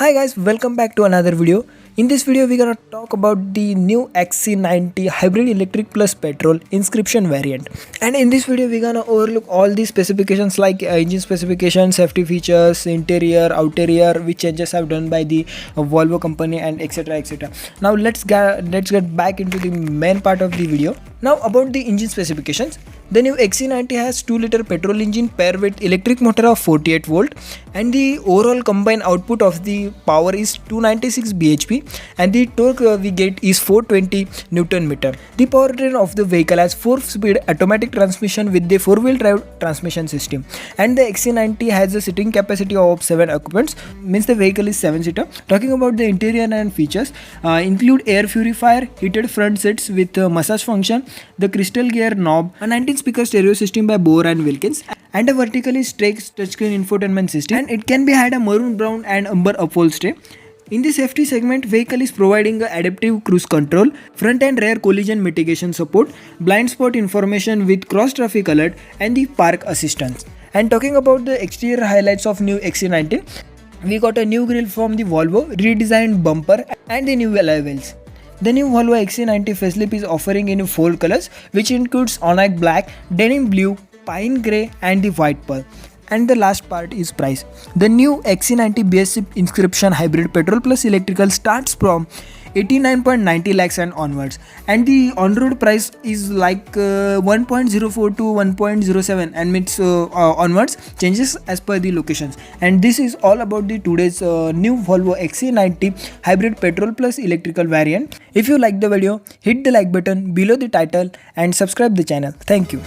Hi guys, welcome back to another video. In this video we're gonna talk about the new XC90 hybrid electric plus petrol inscription variant. And in this video we're gonna overlook all the specifications like engine specifications, safety features, interior, outerior, which changes have done by the Volvo company, and etc. Now let's get back into the main part of the video. Now about the engine specifications. The new XC90 has 2-liter petrol engine paired with electric motor of 48 volt, and the overall combined output of the power is 296 bhp, and the torque we get is 420 Newton meter. The powertrain of the vehicle has 4-speed automatic transmission with the 4-wheel drive transmission system, and the XC90 has a sitting capacity of 7 occupants, means the vehicle is 7-seater. Talking about the interior and features, include air purifier, heated front seats with massage function, the crystal gear knob, a 19-speaker stereo system by Bose and Wilkins, and a vertically stretched touchscreen infotainment system, and it can be had a maroon brown and umber upholstery. In the safety segment, vehicle is providing adaptive cruise control, front and rear collision mitigation support, blind spot information with cross traffic alert, and the park assistance. And talking about the exterior highlights of new XC90, we got a new grille from the Volvo, redesigned bumper, and the new alloy wheels. The new Volvo XC90 facelift is offering in 4 colors, which includes Onyx Black, Denim Blue, Pine Grey, and the White Pearl. And the last part is price. The new XC90 B6 Inscription hybrid petrol plus electrical starts from 89.90 lakhs and onwards, and the on-road price is like 1.04 to 1.07, and means onwards changes as per the locations. And this is all about the today's new Volvo XC90 hybrid petrol plus electrical variant. If you like the video, hit the like button below the title and subscribe the channel. Thank you.